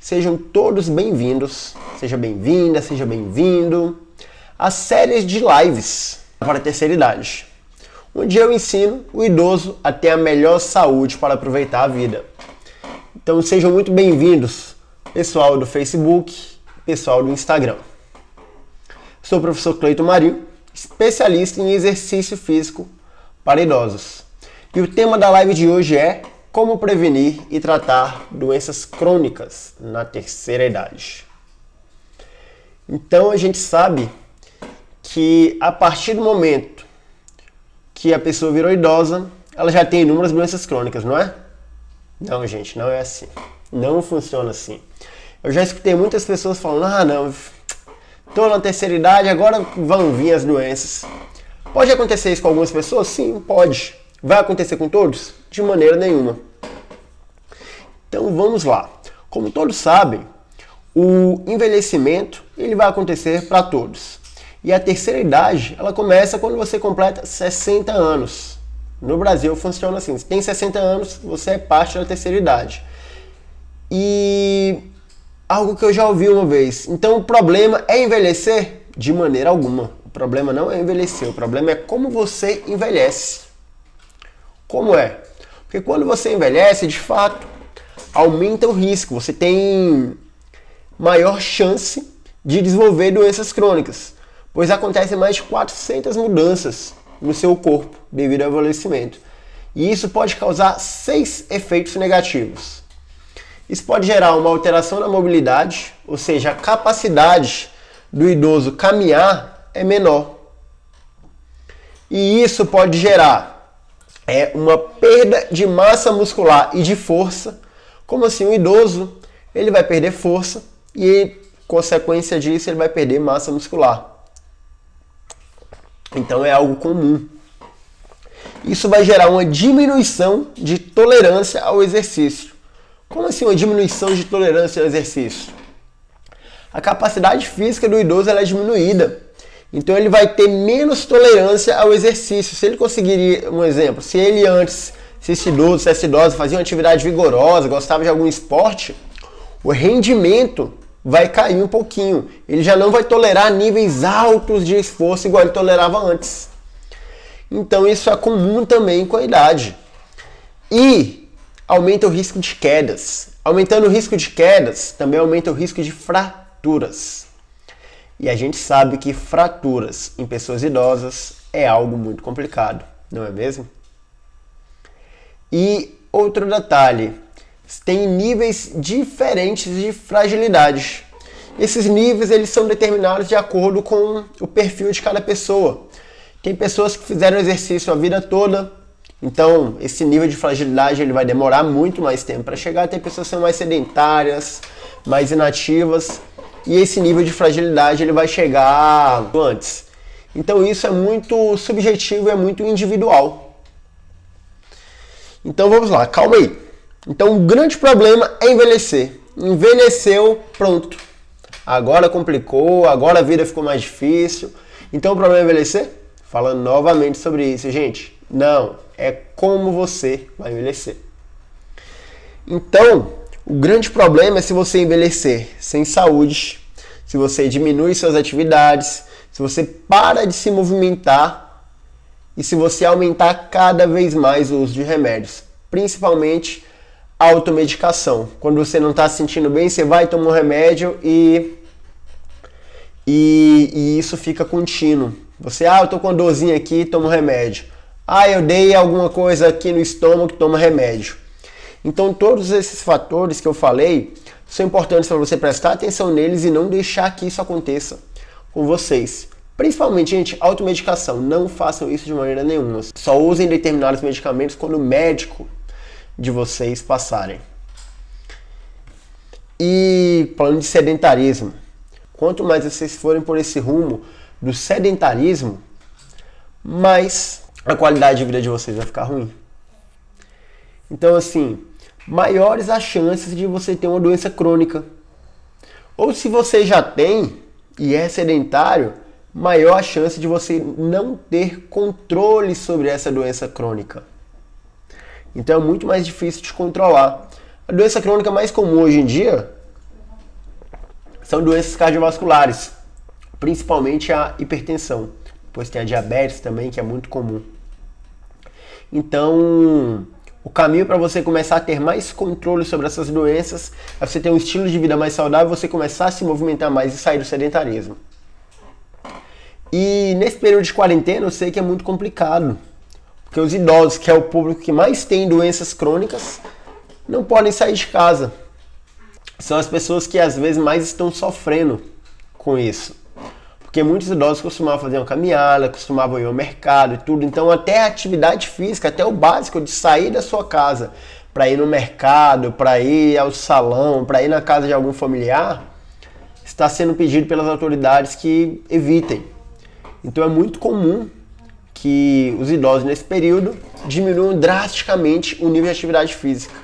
Sejam todos bem-vindos, seja bem-vinda, seja bem-vindo às séries de lives para a terceira idade, onde eu ensino o idoso a ter a melhor saúde para aproveitar a vida. Então sejam muito bem-vindos, pessoal do Facebook, pessoal do Instagram. Sou o professor Cleiton Marinho, especialista em exercício físico para idosos. E o tema da live de hoje é como prevenir e tratar doenças crônicas na terceira idade. Então a gente sabe que a partir do momento que a pessoa virou idosa, ela já tem inúmeras doenças crônicas, não é? Não, gente, não é assim. Não funciona assim. Eu já escutei muitas pessoas falando, não, tô na terceira idade, agora vão vir as doenças. Pode acontecer isso com algumas pessoas? Sim, pode. Vai acontecer com todos? De maneira nenhuma. Então vamos lá. Como todos sabem, o envelhecimento ele vai acontecer para todos. E a terceira idade, ela começa quando você completa 60 anos. No Brasil funciona assim, você tem 60 anos, você é parte da terceira idade. E algo que eu já ouvi uma vez, então o problema é envelhecer? De maneira alguma. O problema não é envelhecer, o problema é como você envelhece. Como é? Porque quando você envelhece, de fato, aumenta o risco. Você tem maior chance de desenvolver doenças crônicas, pois acontecem mais de 400 mudanças no seu corpo devido ao envelhecimento. E isso pode causar 6 efeitos negativos. Isso pode gerar uma alteração na mobilidade, ou seja, a capacidade do idoso caminhar é menor. E isso pode gerar uma perda de massa muscular e de força. Como assim? O idoso ele vai perder força e, consequência disso, ele vai perder massa muscular. Então é algo comum. Isso vai gerar uma diminuição de tolerância ao exercício. Como assim uma diminuição de tolerância ao exercício? A capacidade física do idoso ela é diminuída. Então ele vai ter menos tolerância ao exercício. Se ele conseguiria, um exemplo, se ele antes, se essa idosa fazia uma atividade vigorosa, gostava de algum esporte, o rendimento vai cair um pouquinho. Ele já não vai tolerar níveis altos de esforço igual ele tolerava antes. Então isso é comum também com a idade. E aumenta o risco de quedas. Aumentando o risco de quedas, também aumenta o risco de fraturas. E a gente sabe que fraturas em pessoas idosas é algo muito complicado, não é mesmo? E outro detalhe, tem níveis diferentes de fragilidade. Esses níveis eles são determinados de acordo com o perfil de cada pessoa. Tem pessoas que fizeram exercício a vida toda, então esse nível de fragilidade ele vai demorar muito mais tempo para chegar. Tem pessoas que são mais sedentárias, mais inativas, e esse nível de fragilidade ele vai chegar antes. Então isso é muito subjetivo, é muito individual. Então vamos lá, calma aí. Então o grande problema é envelhecer. Envelheceu, pronto. Agora complicou, agora a vida ficou mais difícil. Então o problema é envelhecer? Falando novamente sobre isso, gente. Não, é como você vai envelhecer. Então, o grande problema é se você envelhecer sem saúde, se você diminui suas atividades, se você para de se movimentar e se você aumentar cada vez mais o uso de remédios, principalmente a automedicação. Quando você não está se sentindo bem, você vai tomar um remédio e isso fica contínuo. Você, eu tô com uma dorzinha aqui, toma um remédio. Eu dei alguma coisa aqui no estômago, toma remédio. Então todos esses fatores que eu falei são importantes para você prestar atenção neles e não deixar que isso aconteça com vocês. Principalmente, gente, automedicação. Não façam isso de maneira nenhuma. Só usem determinados medicamentos quando o médico de vocês passarem. E falando de sedentarismo, quanto mais vocês forem por esse rumo do sedentarismo, mais a qualidade de vida de vocês vai ficar ruim. Então, assim, maiores as chances de você ter uma doença crônica. Ou se você já tem e é sedentário, maior a chance de você não ter controle sobre essa doença crônica. Então é muito mais difícil de controlar. A doença crônica mais comum hoje em dia são doenças cardiovasculares, principalmente a hipertensão. Depois tem a diabetes também, que é muito comum. Então, o caminho para você começar a ter mais controle sobre essas doenças é você ter um estilo de vida mais saudável, você começar a se movimentar mais e sair do sedentarismo. E nesse período de quarentena eu sei que é muito complicado, porque os idosos, que é o público que mais tem doenças crônicas, não podem sair de casa. São as pessoas que às vezes mais estão sofrendo com isso. Porque muitos idosos costumavam fazer uma caminhada, costumavam ir ao mercado e tudo. Então até a atividade física, até o básico de sair da sua casa para ir no mercado, para ir ao salão, para ir na casa de algum familiar, está sendo pedido pelas autoridades que evitem. Então é muito comum que os idosos nesse período diminuam drasticamente o nível de atividade física.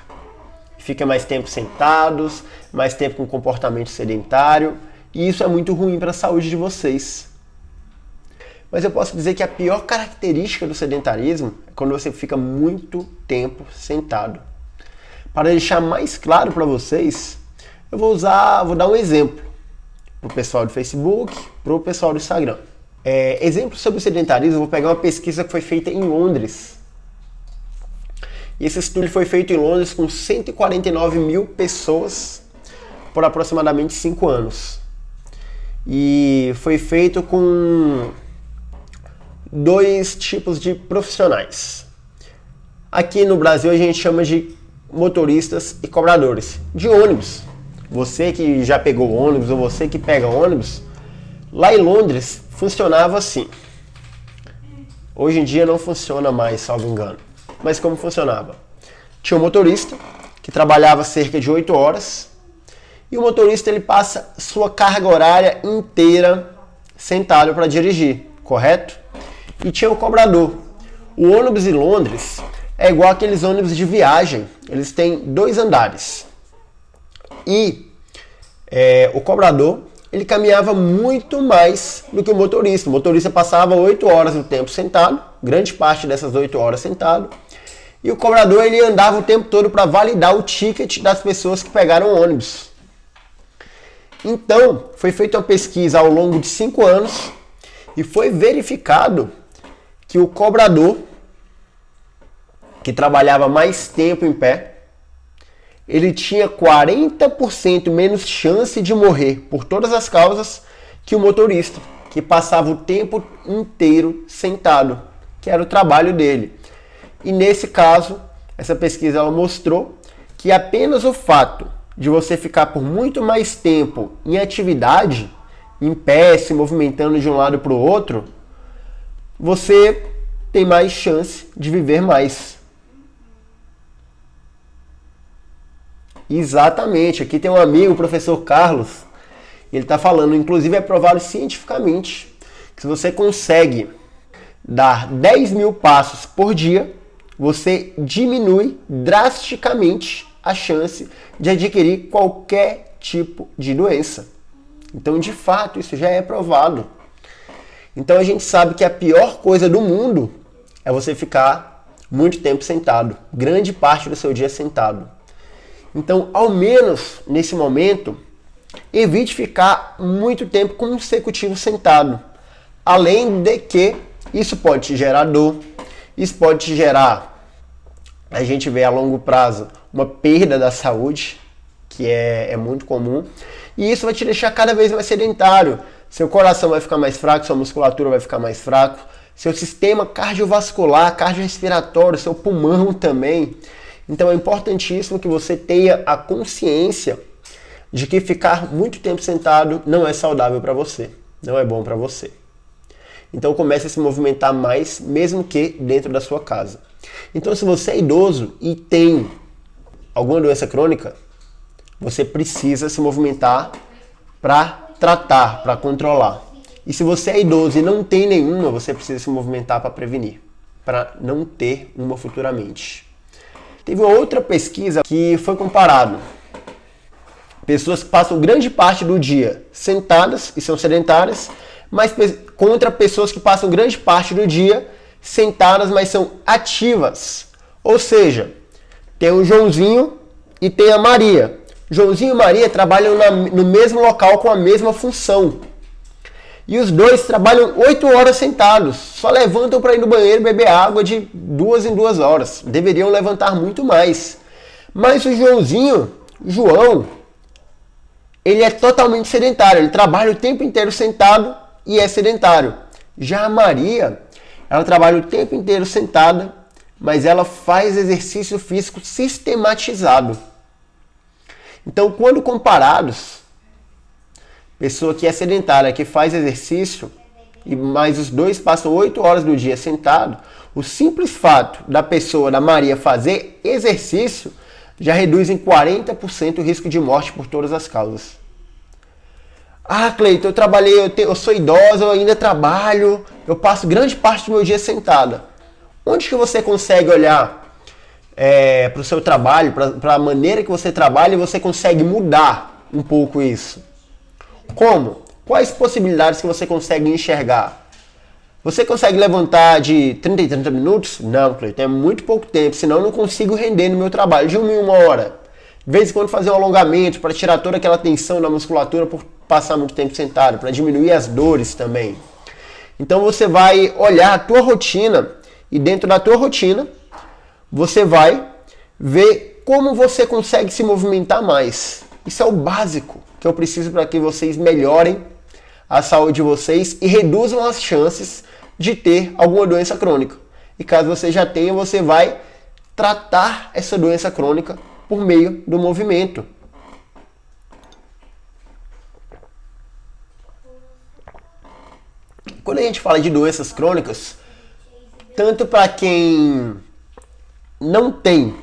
Fiquem mais tempo sentados, mais tempo com comportamento sedentário, e isso é muito ruim para a saúde de vocês. Mas eu posso dizer que a pior característica do sedentarismo é quando você fica muito tempo sentado. Para deixar mais claro para vocês, eu vou dar um exemplo para o pessoal do Facebook, para o pessoal do Instagram. Exemplo sobre o sedentarismo, eu vou pegar uma pesquisa que foi feita em Londres. E esse estudo foi feito em Londres com 149 mil pessoas por aproximadamente 5 anos. E foi feito com 2 tipos de profissionais. Aqui no Brasil a gente chama de motoristas e cobradores de ônibus. Você que já pegou ônibus ou você que pega ônibus, lá em Londres funcionava assim. Hoje em dia não funciona mais, salvo engano. Mas como funcionava? Tinha um motorista que trabalhava cerca de 8 horas e o motorista ele passa sua carga horária inteira sentado para dirigir, correto? E tinha o cobrador. O ônibus em Londres é igual aqueles ônibus de viagem, eles têm 2 andares. E o cobrador ele caminhava muito mais do que o motorista. O motorista passava 8 horas do tempo sentado, grande parte dessas 8 horas sentado, e o cobrador ele andava o tempo todo para validar o ticket das pessoas que pegaram o ônibus. Então, foi feita uma pesquisa ao longo de 5 anos e foi verificado que o cobrador, que trabalhava mais tempo em pé, ele tinha 40% menos chance de morrer por todas as causas que o motorista, que passava o tempo inteiro sentado, que era o trabalho dele. E nesse caso, essa pesquisa ela mostrou que apenas o fato de você ficar por muito mais tempo em atividade, em pé, se movimentando de um lado para o outro, você tem mais chance de viver mais. Exatamente, aqui tem um amigo, o professor Carlos, ele está falando, inclusive é provado cientificamente, que se você consegue dar 10 mil passos por dia, você diminui drasticamente a chance de adquirir qualquer tipo de doença. Então, de fato, isso já é provado. Então, a gente sabe que a pior coisa do mundo é você ficar muito tempo sentado, grande parte do seu dia sentado. Então, ao menos nesse momento, evite ficar muito tempo consecutivo sentado. Além de que isso pode te gerar dor, isso pode te gerar, a gente vê a longo prazo, uma perda da saúde, que é muito comum. E isso vai te deixar cada vez mais sedentário. Seu coração vai ficar mais fraco, sua musculatura vai ficar mais fraco, seu sistema cardiovascular, cardiorrespiratório, seu pulmão também. Então é importantíssimo que você tenha a consciência de que ficar muito tempo sentado não é saudável para você, não é bom para você. Então comece a se movimentar mais, mesmo que dentro da sua casa. Então se você é idoso e tem alguma doença crônica, você precisa se movimentar para tratar, para controlar. E se você é idoso e não tem nenhuma, você precisa se movimentar para prevenir, para não ter uma futuramente. Teve uma outra pesquisa que foi comparado pessoas que passam grande parte do dia sentadas e são sedentárias, mas contra pessoas que passam grande parte do dia sentadas, mas são ativas. Ou seja, tem o Joãozinho e tem a Maria. Joãozinho e Maria trabalham no mesmo local com a mesma função. E os dois trabalham 8 horas sentados. Só levantam para ir no banheiro e beber água de 2 em 2 horas. Deveriam levantar muito mais. Mas o João, ele é totalmente sedentário. Ele trabalha o tempo inteiro sentado e é sedentário. Já a Maria, ela trabalha o tempo inteiro sentada, mas ela faz exercício físico sistematizado. Então, quando comparados, pessoa que é sedentária, que faz exercício, mas os dois passam 8 horas do dia sentado, o simples fato da pessoa, da Maria, fazer exercício já reduz em 40% o risco de morte por todas as causas. Ah, Cleiton, eu sou idosa, eu ainda trabalho, eu passo grande parte do meu dia sentada. Onde que você consegue olhar para o seu trabalho, para a maneira que você trabalha, e você consegue mudar um pouco isso? Como? Quais possibilidades que você consegue enxergar? Você consegue levantar de 30 em 30 minutos? Não, Cleiton, é muito pouco tempo, senão eu não consigo render no meu trabalho de 1 em 1 hora. De vez em quando fazer um alongamento para tirar toda aquela tensão da musculatura por passar muito tempo sentado, para diminuir as dores também. Então você vai olhar a tua rotina e dentro da tua rotina você vai ver como você consegue se movimentar mais. Isso é o básico que eu preciso para que vocês melhorem a saúde de vocês e reduzam as chances de ter alguma doença crônica. E caso você já tenha, você vai tratar essa doença crônica por meio do movimento. Quando a gente fala de doenças crônicas, tanto para quem não tem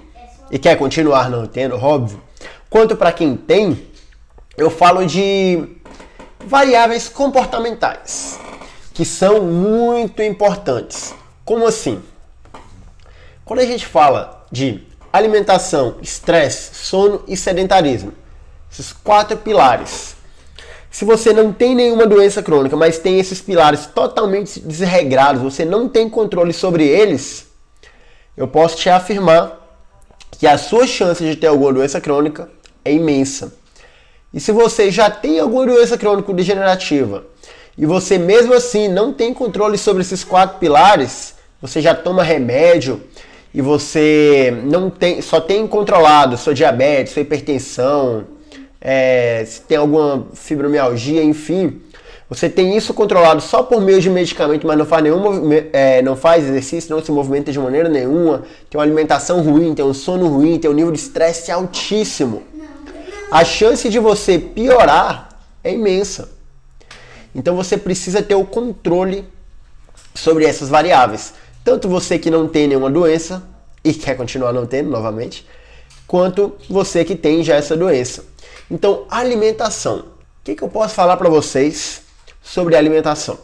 e quer continuar não tendo, óbvio, quanto para quem tem, eu falo de variáveis comportamentais, que são muito importantes. Como assim? Quando a gente fala de alimentação, estresse, sono e sedentarismo, esses 4 pilares, se você não tem nenhuma doença crônica, mas tem esses pilares totalmente desregrados, você não tem controle sobre eles, eu posso te afirmar que a sua chance de ter alguma doença crônica é imensa. E se você já tem alguma doença crônico-degenerativa e você mesmo assim não tem controle sobre esses 4 pilares, você já toma remédio e você só tem controlado sua diabetes, sua hipertensão, se tem alguma fibromialgia, enfim, você tem isso controlado só por meio de medicamento, mas não faz exercício, não se movimenta de maneira nenhuma, tem uma alimentação ruim, tem um sono ruim, tem um nível de estresse altíssimo. A chance de você piorar é imensa. Então você precisa ter o controle sobre essas variáveis. Tanto você que não tem nenhuma doença e quer continuar não tendo novamente, quanto você que tem já essa doença. Então, alimentação. O que eu posso falar para vocês sobre alimentação?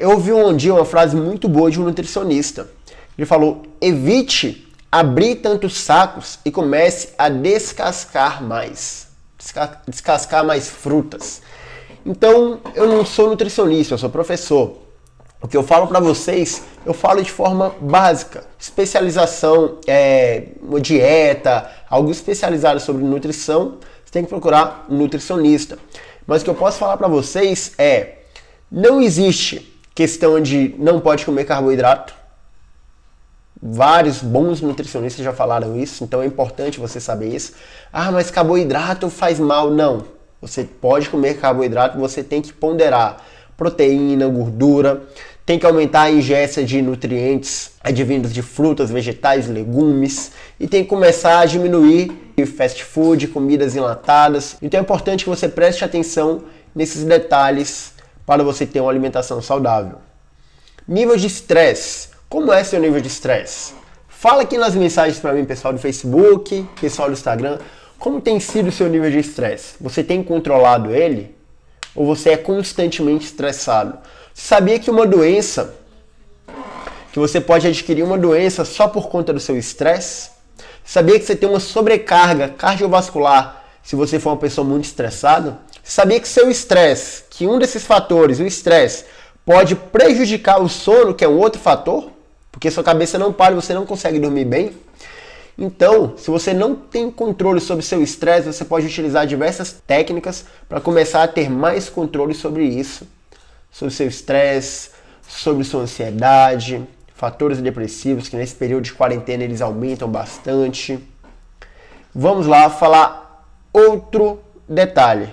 Eu ouvi um dia uma frase muito boa de um nutricionista. Ele falou: evite abrir tantos sacos e comece a descascar mais. Descascar mais frutas. Então, eu não sou nutricionista, eu sou professor. O que eu falo para vocês, eu falo de forma básica. Especialização, uma dieta, algo especializado sobre nutrição, você tem que procurar um nutricionista. Mas o que eu posso falar para vocês não existe questão de não pode comer carboidrato. Vários bons nutricionistas já falaram isso, então é importante você saber isso. Ah, mas carboidrato faz mal. Não. Você pode comer carboidrato, você tem que ponderar proteína, gordura, tem que aumentar a ingesta de nutrientes advindos de frutas, vegetais, legumes e tem que começar a diminuir fast food, comidas enlatadas. Então é importante que você preste atenção nesses detalhes para você ter uma alimentação saudável. Nível de estresse. Como é seu nível de estresse? Fala aqui nas mensagens para mim, pessoal do Facebook, pessoal do Instagram, como tem sido o seu nível de estresse? Você tem controlado ele? Ou você é constantemente estressado? Você sabia que uma doença, que você pode adquirir uma doença só por conta do seu estresse? Sabia que você tem uma sobrecarga cardiovascular se você for uma pessoa muito estressada? Sabia que seu estresse, que um desses fatores, o estresse, pode prejudicar o sono, que é um outro fator? Porque sua cabeça não para e você não consegue dormir bem? Então, se você não tem controle sobre seu estresse, você pode utilizar diversas técnicas para começar a ter mais controle sobre isso, sobre seu estresse, sobre sua ansiedade, fatores depressivos, que nesse período de quarentena eles aumentam bastante. Vamos lá falar outro detalhe.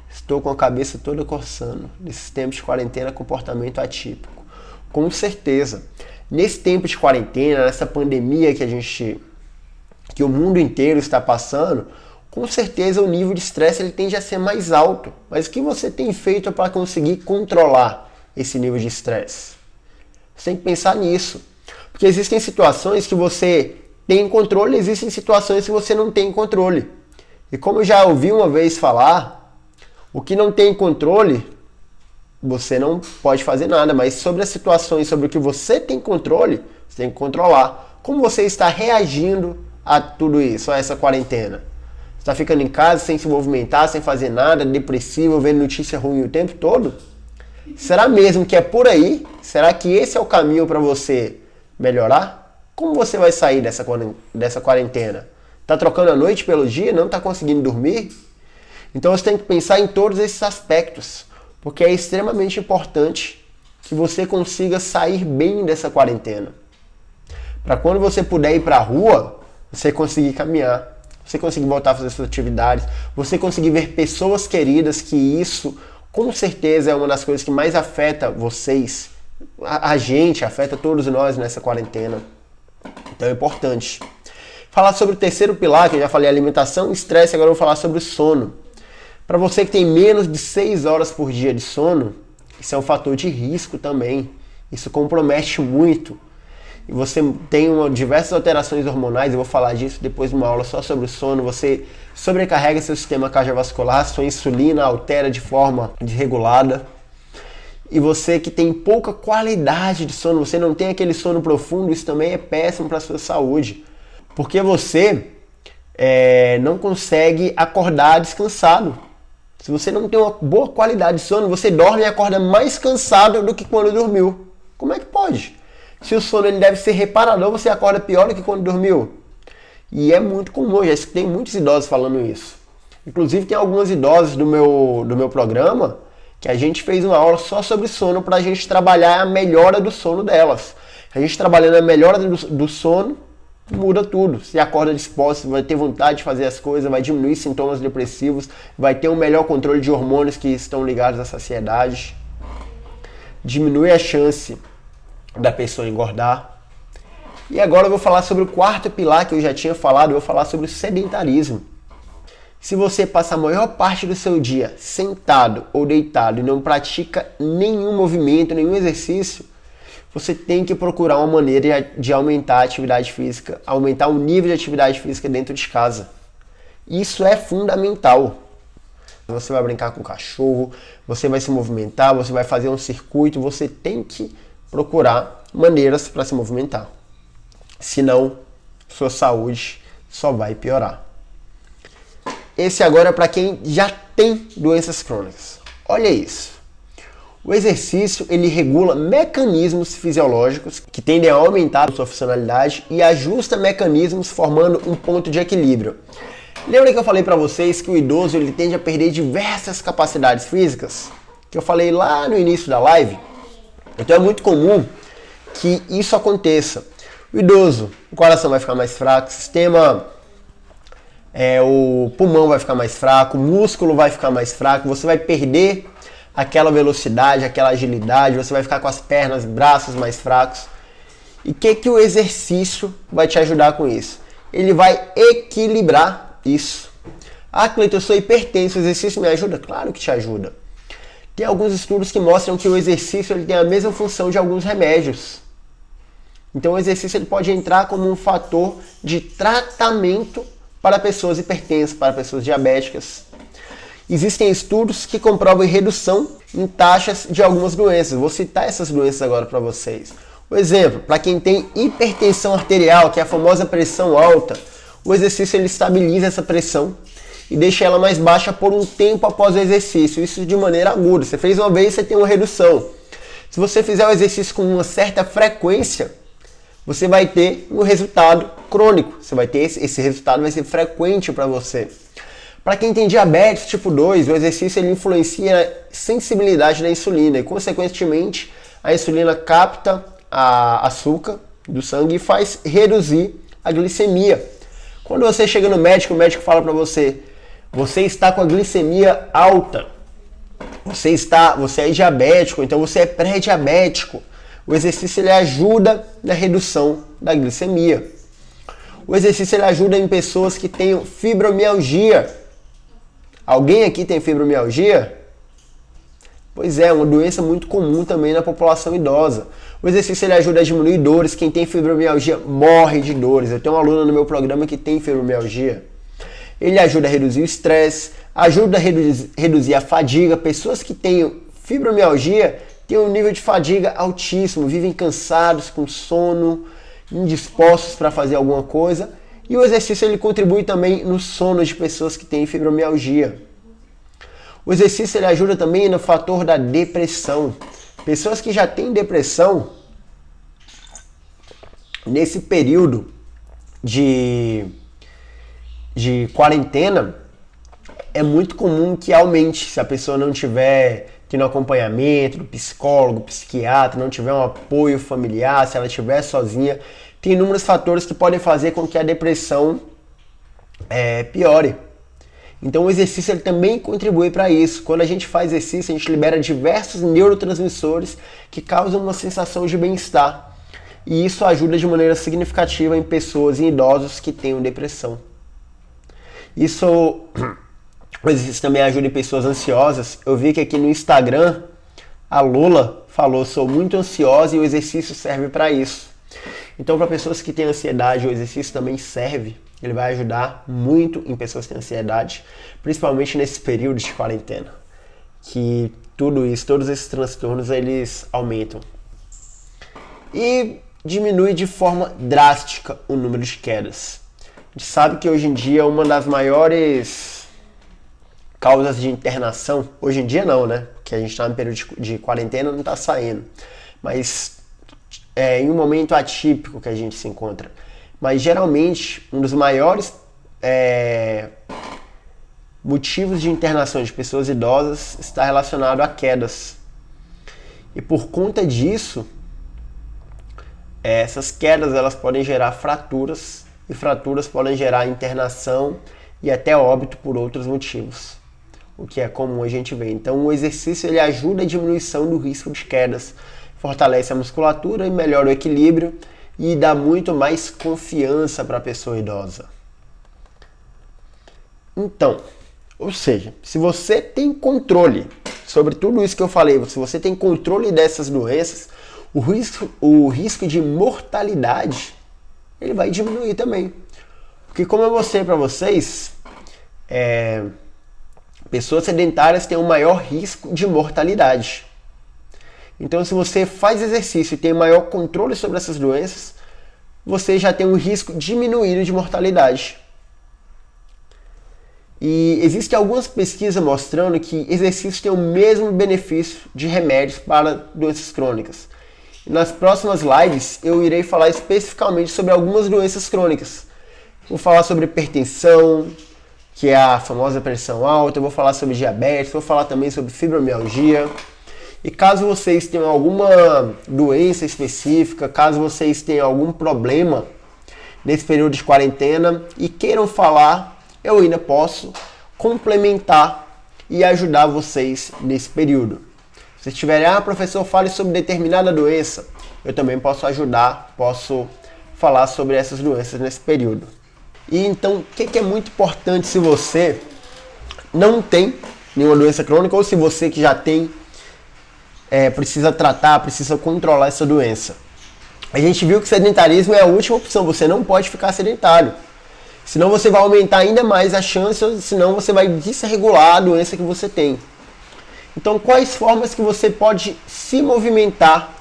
Estou com a cabeça toda coçando. Nesses tempos de quarentena, comportamento atípico. Com certeza. Nesse tempo de quarentena, nessa pandemia que o mundo inteiro está passando, com certeza o nível de estresse ele tende a ser mais alto. Mas o que você tem feito para conseguir controlar esse nível de estresse? Você tem que pensar nisso. Porque existem situações que você tem controle, existem situações que você não tem controle. E como eu já ouvi uma vez falar, o que não tem controle, você não pode fazer nada, mas sobre as situações, sobre o que você tem controle, você tem que controlar. Como você está reagindo a tudo isso, a essa quarentena? Você está ficando em casa sem se movimentar, sem fazer nada, depressivo, vendo notícia ruim o tempo todo? Será mesmo que é por aí? Será que esse é o caminho para você melhorar? Como você vai sair dessa quarentena? Está trocando a noite pelo dia? Não está conseguindo dormir? Então você tem que pensar em todos esses aspectos, porque é extremamente importante que você consiga sair bem dessa quarentena. Para quando você puder ir para a rua, você conseguir caminhar, você conseguir voltar a fazer suas atividades, você conseguir ver pessoas queridas, que isso com certeza é uma das coisas que mais afeta vocês, a gente, afeta todos nós nessa quarentena. Então é importante. Falar sobre o terceiro pilar, que eu já falei, alimentação, estresse, agora eu vou falar sobre o sono. Para você que tem menos de 6 horas por dia de sono, isso é um fator de risco também. Isso compromete muito. E você tem diversas alterações hormonais, eu vou falar disso depois de uma aula só sobre o sono. Você sobrecarrega seu sistema cardiovascular, sua insulina altera de forma desregulada. E você que tem pouca qualidade de sono, você não tem aquele sono profundo, isso também é péssimo para a sua saúde. Porque você não consegue acordar descansado. Se você não tem uma boa qualidade de sono, você dorme e acorda mais cansado do que quando dormiu. Como é que pode? Se o sono ele deve ser reparador, você acorda pior do que quando dormiu. E é muito comum, eu já escutei muitos idosos falando isso. Inclusive tem algumas idosas do meu programa que a gente fez uma aula só sobre sono para a gente trabalhar a melhora do sono delas. A gente trabalhando a melhora do sono, muda tudo. Você acorda disposto, vai ter vontade de fazer as coisas, vai diminuir sintomas depressivos, vai ter um melhor controle de hormônios que estão ligados à saciedade, diminui a chance da pessoa engordar. E agora eu vou falar sobre o quarto pilar que eu já tinha falado, eu vou falar sobre o sedentarismo. Se você passa a maior parte do seu dia sentado ou deitado e não pratica nenhum movimento, nenhum exercício, você tem que procurar uma maneira de aumentar a atividade física, aumentar o nível de atividade física dentro de casa. Isso é fundamental. Você vai brincar com o cachorro, você vai se movimentar, você vai fazer um circuito, você tem que procurar maneiras para se movimentar. Senão, sua saúde só vai piorar. Esse agora é para quem já tem doenças crônicas. Olha isso. O exercício ele regula mecanismos fisiológicos que tendem a aumentar a sua funcionalidade e ajusta mecanismos formando um ponto de equilíbrio. Lembra que eu falei para vocês que o idoso ele tende a perder diversas capacidades físicas? Que eu falei lá no início da live? Então é muito comum que isso aconteça. O idoso, o coração vai ficar mais fraco, o pulmão vai ficar mais fraco, o músculo vai ficar mais fraco, você vai perder aquela velocidade, aquela agilidade, você vai ficar com as pernas, braços mais fracos. E o que o exercício vai te ajudar com isso? Ele vai equilibrar isso. Ah, Cleiton, eu sou hipertenso, o exercício me ajuda? Claro que te ajuda. Tem alguns estudos que mostram que o exercício ele tem a mesma função de alguns remédios. Então o exercício ele pode entrar como um fator de tratamento para pessoas hipertensas, para pessoas diabéticas. Existem estudos que comprovam redução em taxas de algumas doenças. Vou citar essas doenças agora para vocês. Por exemplo, para quem tem hipertensão arterial, que é a famosa pressão alta, o exercício ele estabiliza essa pressão e deixa ela mais baixa por um tempo após o exercício. Isso de maneira aguda. Você fez uma vez, você tem uma redução. Se você fizer o exercício com uma certa frequência, você vai ter um resultado crônico. Você vai ter esse resultado vai ser frequente para você. Para quem tem diabetes tipo 2, o exercício ele influencia a sensibilidade da insulina e, consequentemente, a insulina capta a açúcar do sangue e faz reduzir a glicemia. Quando você chega no médico, o médico fala para você, você está com a glicemia alta, você é diabético, então você é pré-diabético. O exercício ele ajuda na redução da glicemia. O exercício ele ajuda em pessoas que têm fibromialgia. Alguém aqui tem fibromialgia? Pois é, uma doença muito comum também na população idosa. O exercício ele ajuda a diminuir dores. Quem tem fibromialgia morre de dores. Eu tenho uma aluna no meu programa que tem fibromialgia. Ele ajuda a reduzir o estresse, ajuda a reduzir a fadiga. Pessoas que têm fibromialgia têm um nível de fadiga altíssimo, vivem cansados, com sono, indispostos para fazer alguma coisa. E o exercício ele contribui também no sono de pessoas que têm fibromialgia. O exercício ele ajuda também no fator da depressão. Pessoas que já têm depressão, nesse período de quarentena, é muito comum que aumente se a pessoa não tiver tendo acompanhamento do psicólogo, psiquiatra, não tiver um apoio familiar, se ela estiver sozinha. Tem inúmeros fatores que podem fazer com que a depressão piore. Então o exercício ele também contribui para isso. Quando a gente faz exercício, a gente libera diversos neurotransmissores que causam uma sensação de bem-estar. E isso ajuda de maneira significativa em pessoas e idosos que tenham depressão. O exercício também ajuda em pessoas ansiosas. Eu vi que aqui no Instagram a Lula falou, sou muito ansiosa e o exercício serve para isso. Então, para pessoas que têm ansiedade, o exercício também serve. Ele vai ajudar muito em pessoas que têm ansiedade, principalmente nesse período de quarentena, que tudo isso, todos esses transtornos, eles aumentam. E diminui de forma drástica o número de quedas. A gente sabe que hoje em dia uma das maiores causas de internação, hoje em dia não, né? Porque a gente está no período de quarentena, não está saindo. Mas em um momento atípico que a gente se encontra. Mas geralmente um dos maiores motivos de internação de pessoas idosas está relacionado a quedas. E por conta disso, essas quedas elas podem gerar fraturas e fraturas podem gerar internação e até óbito por outros motivos, o que é comum a gente ver. Então o exercício ele ajuda a diminuição do risco de quedas, fortalece a musculatura e melhora o equilíbrio e dá muito mais confiança para a pessoa idosa. Então, ou seja, se você tem controle sobre tudo isso que eu falei, se você tem controle dessas doenças, o risco de mortalidade ele vai diminuir também. Porque como eu mostrei para vocês, pessoas sedentárias têm um maior risco de mortalidade. Então, se você faz exercício e tem maior controle sobre essas doenças, você já tem um risco diminuído de mortalidade. E existem algumas pesquisas mostrando que exercício tem o mesmo benefício de remédios para doenças crônicas. E nas próximas lives eu irei falar especificamente sobre algumas doenças crônicas. Vou falar sobre hipertensão, que é a famosa pressão alta, eu vou falar sobre diabetes, vou falar também sobre fibromialgia. E caso vocês tenham alguma doença específica, caso vocês tenham algum problema nesse período de quarentena e queiram falar, eu ainda posso complementar e ajudar vocês nesse período. Se vocês tiverem, professor, fale sobre determinada doença, eu também posso ajudar, posso falar sobre essas doenças nesse período. E então, o que é muito importante se você não tem nenhuma doença crônica ou se você que já tem precisa tratar, precisa controlar essa doença. A gente viu que sedentarismo é a última opção, você não pode ficar sedentário. Senão você vai aumentar ainda mais a chance, senão você vai desregular a doença que você tem. Então, quais formas que você pode se movimentar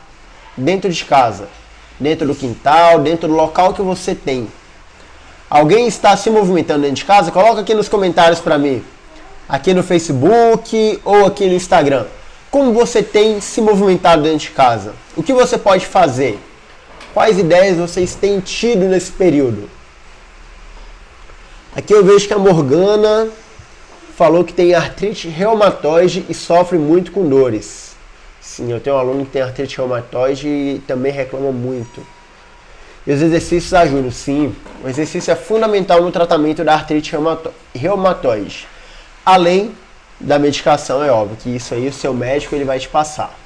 dentro de casa? Dentro do quintal, dentro do local que você tem. Alguém está se movimentando dentro de casa? Coloca aqui nos comentários para mim. Aqui no Facebook ou aqui no Instagram. Como você tem se movimentado dentro de casa? O que você pode fazer? Quais ideias vocês têm tido nesse período? Aqui eu vejo que a Morgana falou que tem artrite reumatoide e sofre muito com dores. Sim, eu tenho um aluno que tem artrite reumatoide e também reclama muito. E os exercícios ajudam, sim. O exercício é fundamental no tratamento da artrite reumatoide. Além da medicação, é óbvio que isso aí o seu médico ele vai te passar.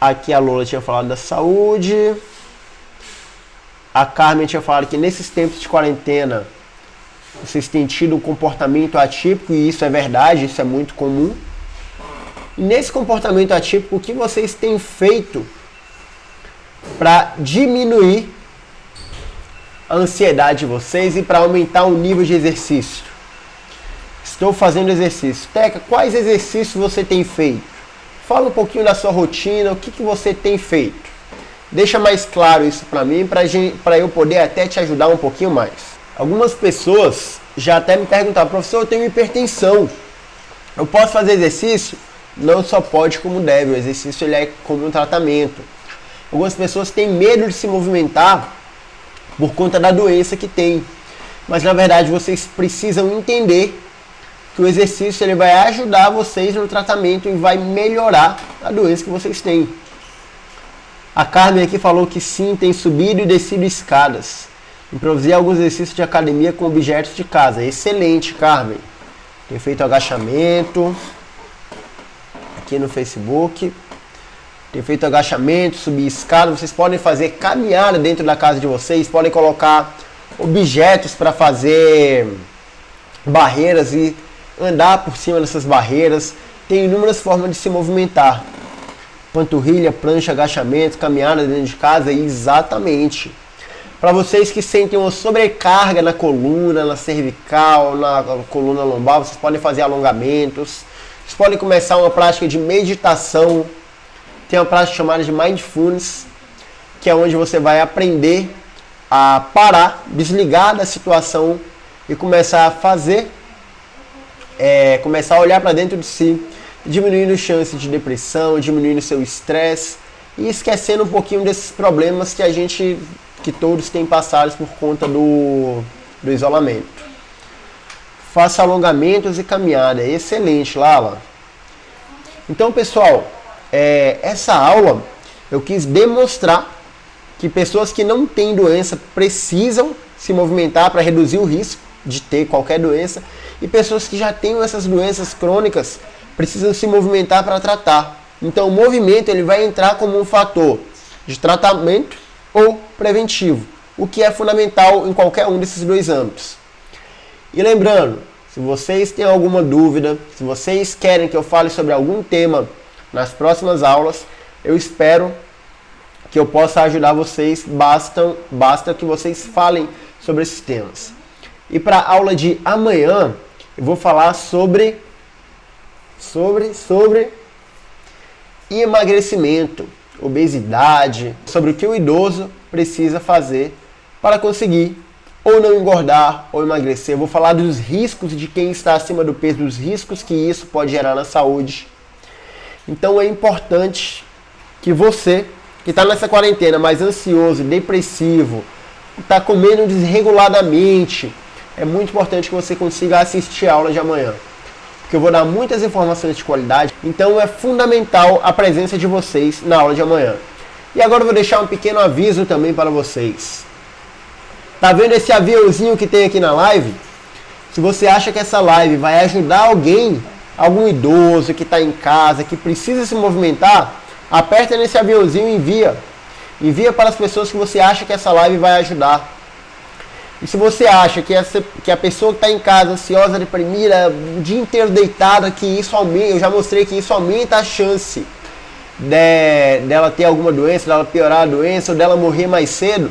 Aqui a Lola tinha falado da saúde. A Carmen tinha falado que nesses tempos de quarentena vocês têm tido um comportamento atípico, e isso é verdade, isso é muito comum. E nesse comportamento atípico, o que vocês têm feito para diminuir a ansiedade de vocês e para aumentar o nível de exercício? Estou fazendo exercício. Teca, quais exercícios você tem feito? Fala um pouquinho da sua rotina, o que você tem feito. Deixa mais claro isso para mim, para eu poder até te ajudar um pouquinho mais. Algumas pessoas já até me perguntaram: professor, eu tenho hipertensão, eu posso fazer exercício? Não só pode como deve, o exercício ele é como um tratamento. Algumas pessoas têm medo de se movimentar por conta da doença que tem. Mas na verdade vocês precisam entender que o exercício ele vai ajudar vocês no tratamento e vai melhorar a doença que vocês têm. A Carmen aqui falou que sim, tem subido e descido escadas. Improvisei alguns exercícios de academia com objetos de casa. Excelente, Carmen. Tem feito agachamento aqui no Facebook. Tem feito agachamento, subir escada. Vocês podem fazer caminhada dentro da casa de vocês. Podem colocar objetos para fazer barreiras e andar por cima dessas barreiras. Tem inúmeras formas de se movimentar. Panturrilha, prancha, agachamento, caminhada dentro de casa. Exatamente. Para vocês que sentem uma sobrecarga na coluna, na cervical, na coluna lombar, vocês podem fazer alongamentos. Vocês podem começar uma prática de meditação. Tem uma prática chamada de Mindfulness, que é onde você vai aprender a parar, desligar da situação e começar a fazer, começar a olhar para dentro de si, diminuindo a chance de depressão, diminuindo o seu estresse e esquecendo um pouquinho desses problemas que todos têm passado por conta do isolamento. Faça alongamentos e caminhada. Excelente, Lala. Então, pessoal, essa aula eu quis demonstrar que pessoas que não têm doença precisam se movimentar para reduzir o risco de ter qualquer doença, e pessoas que já têm essas doenças crônicas precisam se movimentar para tratar. Então o movimento ele vai entrar como um fator de tratamento ou preventivo, o que é fundamental em qualquer um desses dois âmbitos. E lembrando, se vocês têm alguma dúvida, se vocês querem que eu fale sobre algum tema nas próximas aulas, eu espero que eu possa ajudar vocês, basta que vocês falem sobre esses temas. E para a aula de amanhã, eu vou falar sobre emagrecimento, obesidade, sobre o que o idoso precisa fazer para conseguir ou não engordar ou emagrecer. Eu vou falar dos riscos de quem está acima do peso, dos riscos que isso pode gerar na saúde. Então é importante que você, que está nessa quarentena mais ansioso, depressivo, está comendo desreguladamente, é muito importante que você consiga assistir a aula de amanhã, porque eu vou dar muitas informações de qualidade, então é fundamental a presença de vocês na aula de amanhã. E agora eu vou deixar um pequeno aviso também para vocês. Tá vendo esse aviãozinho que tem aqui na live? Se você acha que essa live vai ajudar alguém, algum idoso que está em casa, que precisa se movimentar, aperta nesse aviãozinho e envia. Envia para as pessoas que você acha que essa live vai ajudar. E se você acha que a pessoa que está em casa, ansiosa, deprimida, o dia inteiro deitada, que isso aumenta, eu já mostrei que isso aumenta a chance dela ter alguma doença, dela piorar a doença, ou dela morrer mais cedo,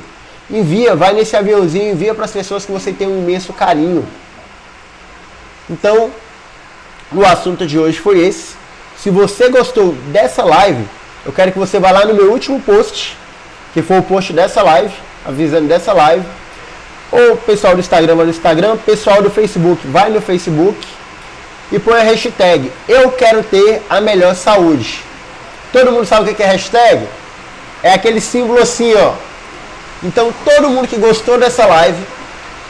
envia, vai nesse aviãozinho, envia para as pessoas que você tem um imenso carinho. Então, o assunto de hoje foi esse. Se você gostou dessa live, eu quero que você vá lá no meu último post, que foi o post dessa live, avisando dessa live. Ou o pessoal do Instagram vai no Instagram, pessoal do Facebook vai no Facebook e põe a hashtag Eu Quero Ter a Melhor Saúde. Todo mundo sabe o que é hashtag? é aquele símbolo assim, ó. Então todo mundo que gostou dessa live,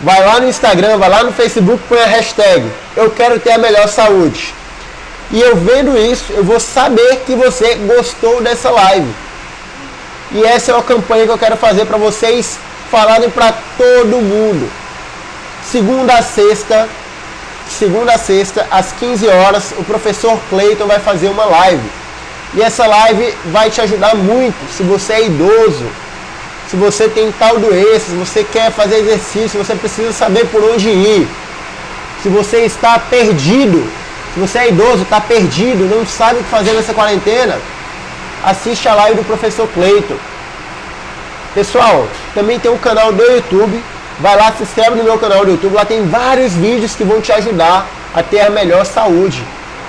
vai lá no Instagram, vai lá no Facebook, põe a hashtag eu quero ter a melhor saúde. E eu vendo isso, eu vou saber que você gostou dessa live. E essa é uma campanha que eu quero fazer para vocês falarem para todo mundo. Segunda a sexta, às 15 horas, o professor Cleiton vai fazer uma live. E essa live vai te ajudar muito se você é idoso, se você tem tal doença, se você quer fazer exercício, você precisa saber por onde ir. Se você está perdido, se você é idoso, está perdido, não sabe o que fazer nessa quarentena, assiste a live do professor Cleiton. Pessoal, também tem um canal do YouTube. Vai lá, se inscreve no meu canal do YouTube, lá tem vários vídeos que vão te ajudar a ter a melhor saúde.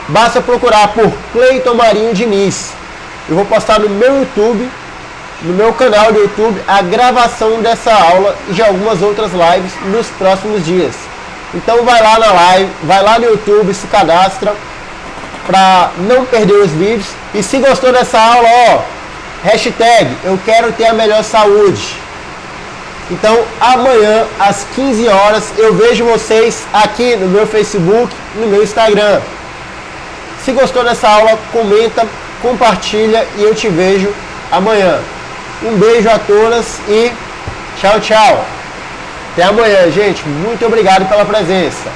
Basta procurar por Cleiton Marinho Diniz. Eu vou postar no meu YouTube, no meu canal do YouTube, a gravação dessa aula e de algumas outras lives nos próximos dias. Então vai lá na live, vai lá no YouTube, se cadastra para não perder os vídeos. E se gostou dessa aula, ó, hashtag eu quero ter a melhor saúde. Então, amanhã, às 15 horas, eu vejo vocês aqui no meu Facebook, no meu Instagram. Se gostou dessa aula, comenta, compartilha e eu te vejo amanhã. Um beijo a todas e tchau, tchau. Até amanhã, gente. Muito obrigado pela presença.